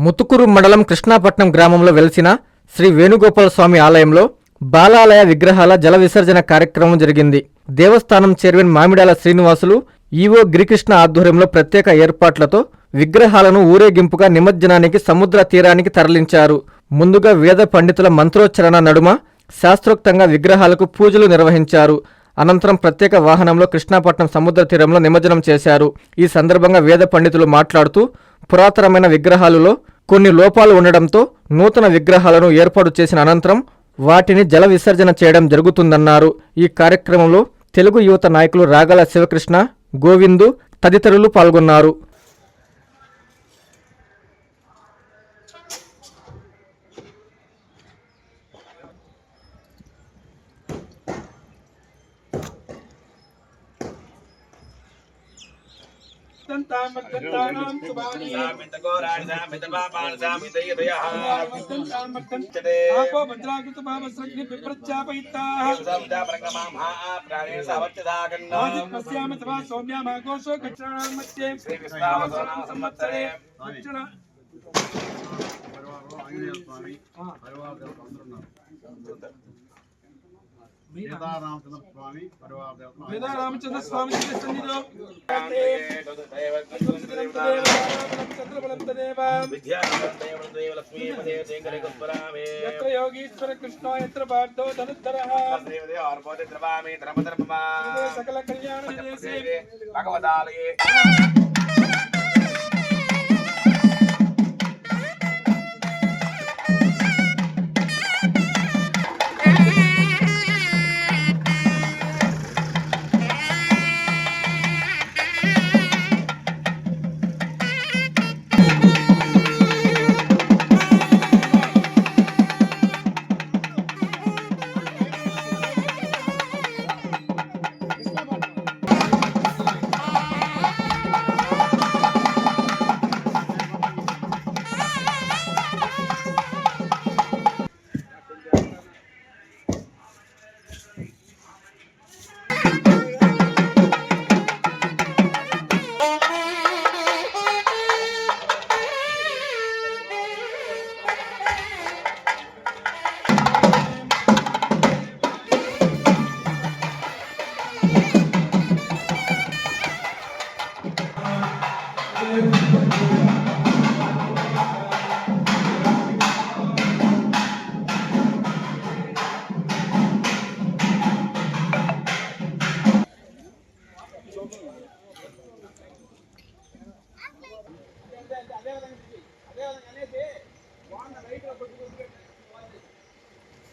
ముతుకూరు మండలం కృష్ణాపట్నం గ్రామంలో వెలిసిన శ్రీ వేణుగోపాల స్వామి ఆలయంలో బాలాలయ విగ్రహాల జల విసర్జన కార్యక్రమం జరిగింది. దేవస్థానం చైర్మన్ మామిడాల శ్రీనివాసులు, ఈవో గిరికృష్ణ ఆధ్వర్యంలో ప్రత్యేక ఏర్పాట్లతో విగ్రహాలను ఊరేగింపుగా నిమజ్జనానికి సముద్ర తీరానికి తరలించారు. ముందుగా వేద పండితుల మంత్రోచ్చరణ నడుమ శాస్త్రోక్తంగా విగ్రహాలకు పూజలు నిర్వహించారు. అనంతరం ప్రత్యేక వాహనంలో కృష్ణాపట్నం సముద్ర తీరంలో నిమజ్జనం చేశారు. ఈ సందర్భంగా వేద పండితులు మాట్లాడుతూ పురాతనమైన విగ్రహాలలో కొన్ని లోపాలు ఉండడంతో నూతన విగ్రహాలను ఏర్పాటు చేసిన అనంతరం వాటిని జల విసర్జన చేయడం జరుగుతుందన్నారు. ఈ కార్యక్రమంలో తెలుగు యువత నాయకులు రాగాల శివకృష్ణ, గోవిందు తదితరులు పాల్గొన్నారు. రామచంద్ర స్వామి యోగీశ్వర కృష్ణ యత్ర పార్థో ధనుద్ధరః సకల కళ్యాణ భగవదాలయే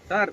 సార్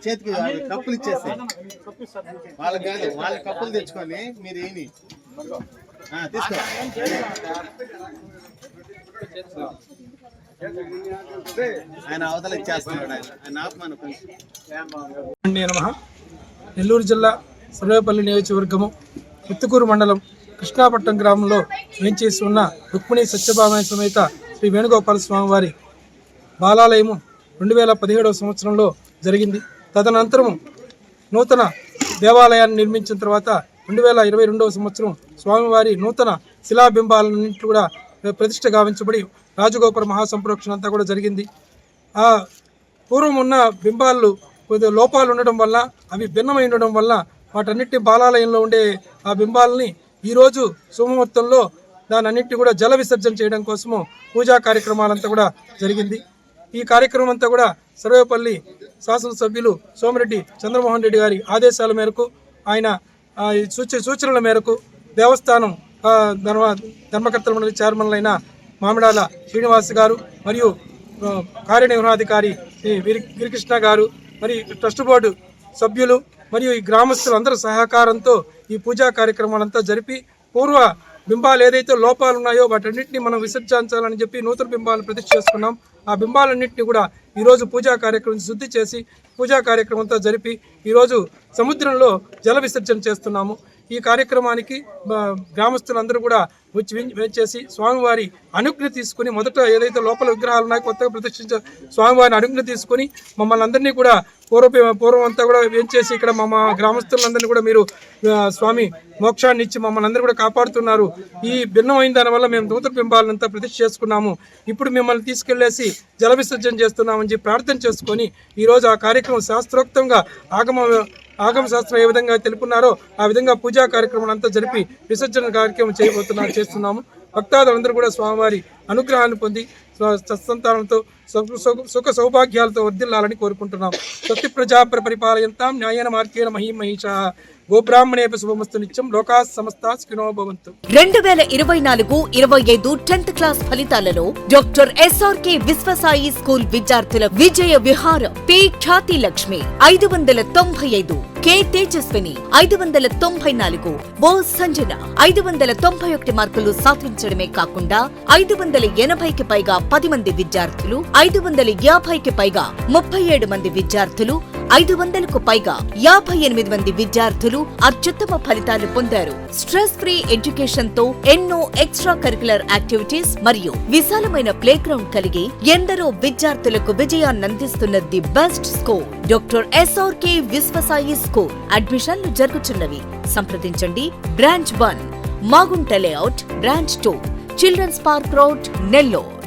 చేతికి కప్పులు ఇచ్చేస్తాయి వాళ్ళకి కాదు, వాళ్ళ కప్పులు తెచ్చుకొని మీరు ఏమి తీసుకో. ఆయన అవతల ఇచ్చేస్తున్నాడు. ఆయన ఆత్మాను నెల్లూరు జిల్లా సర్వేపల్లి నియోజకవర్గము ముత్తుకూరు మండలం కృష్ణాపట్నం గ్రామంలో వేంచేసి ఉన్న రుక్మిణి సత్యభామ సమేత శ్రీ వేణుగోపాల స్వామి వారి బాలాలయము 2017 సంవత్సరంలో జరిగింది. తదనంతరం నూతన దేవాలయాన్ని నిర్మించిన తర్వాత 2022 సంవత్సరం స్వామివారి నూతన శిలాబింబాలన్నింటి కూడా ప్రతిష్ఠ గావించబడి రాజగోపుర మహాసంప్రోక్షణ అంతా కూడా జరిగింది. పూర్వం ఉన్న బింబాలు కొద్దిగా లోపాలు ఉండడం వల్ల, అవి భిన్నమై ఉండడం వల్ల వాటన్నిటి బాలాలయంలో ఉండే ఆ బింబాలని ఈరోజు సోమవారంలో దాని అన్నింటినీ కూడా జల విసర్జన చేయడం కోసము పూజా కార్యక్రమాలంతా కూడా జరిగింది. ఈ కార్యక్రమం అంతా కూడా సర్వేపల్లి శాసనసభ్యులు సోమిరెడ్డి చంద్రమోహన్ రెడ్డి గారి ఆదేశాల మేరకు, ఆయన సూచనల మేరకు దేవస్థానం ధర్మకర్తల మండలి చైర్మన్లైన మామిడాల శ్రీనివాస్ గారు మరియు కార్యనిర్వహణాధికారి శ్రీ గిరికృష్ణ గారు మరియు ట్రస్ట్ బోర్డు సభ్యులు మరియు ఈ గ్రామస్తులందరి సహకారంతో ఈ పూజా కార్యక్రమాలంతా జరిపి పూర్వ బింబాలు ఏదైతే లోపాలు ఉన్నాయో వాటన్నింటినీ మనం విసర్జించాలని చెప్పి నూతన బింబాలను ప్రతిష్ఠ చేసుకున్నాం. ఆ బింబాలన్నింటినీ కూడా ఈరోజు పూజా కార్యక్రమం శుద్ధి చేసి పూజా కార్యక్రమంతో జరిపి ఈరోజు సముద్రంలో జల విసర్జన చేస్తున్నాము. ఈ కార్యక్రమానికి గ్రామస్తులందరూ కూడా వచ్చేసి స్వామివారి అనుజ్ఞ తీసుకుని, మొదట ఏదైతే లోపల విగ్రహాలు ఉన్నాయో కొత్తగా ప్రతిష్ఠించే స్వామివారిని అనుజ్ఞ తీసుకుని మమ్మల్ని అందరినీ కూడా పూర్వం అంతా కూడా వేంచేసి ఇక్కడ మా గ్రామస్తులందరినీ కూడా మీరు స్వామి మోక్షాన్ని ఇచ్చి మమ్మల్ని అందరూ కూడా కాపాడుతున్నారు. ఈ భిన్నమైన దానివల్ల మేము నూతన బింబాలంతా ప్రతిష్ఠ చేసుకున్నాము. ఇప్పుడు మిమ్మల్ని తీసుకెళ్లేసి జల విసర్జన చేస్తున్నామని చెప్పి ప్రార్థన చేసుకొని ఈరోజు ఆ కార్యక్రమం శాస్త్రోక్తంగా ఆగమ శాస్త్రం ఏ విధంగా తెలుపున్నారో ఆ విధంగా పూజా కార్యక్రమం అంతా జరిపి విసర్జన కార్యక్రమం చేస్తున్నాము. భక్తాదులందరూ కూడా స్వామివారి అనుగ్రహాన్ని పొంది సత్సంతానంతో సుఖ సౌభాగ్యాలతో వర్ధిల్లాలని కోరుకుంటున్నాం. స్వస్తి ప్రజాపరి పరిపాలయంతాం న్యాయేన మార్గేణ మహీమహీషా గోబ్రాహ్మణేపి శుభమస్తు నిత్యం లోకా సమస్తా సుఖినో భవంతు. 2024-25 10th క్లాస్ ఫలితాలలో డాక్టర్ ఎస్ఆర్కే విశ్వసాయి స్కూల్ విద్యార్థుల విజయ విహారం. పి ఖ్యాతి లక్ష్మి 595, కె తేజస్విని 594, ఓ సంజన 591 మార్కులు సాధించడమే కాకుండా 580కి పైగా 10 మంది విద్యార్థులు, 550కి పైగా 37 మంది విద్యార్థులు, 500కు పైగా 58 మంది విద్యార్థులు అత్యుత్తమ ఫలితాలు పొందారు. స్ట్రెస్ ఫ్రీ ఎడ్యుకేషన్ తో ఎన్నో ఎక్స్ట్రా కరికులర్ యాక్టివిటీస్ మరియు విశాలమైన ప్లే గ్రౌండ్ కలిగి ఎందరో విద్యార్థులకు విజయాన్నందిస్తున్న the best school doctor SRK Vishwasai school. అడ్మిషన్లు జరుగుతున్నవి. సంప్రదించండి. Branch 1 Magunta layout, branch 2 children's park road, Nellore.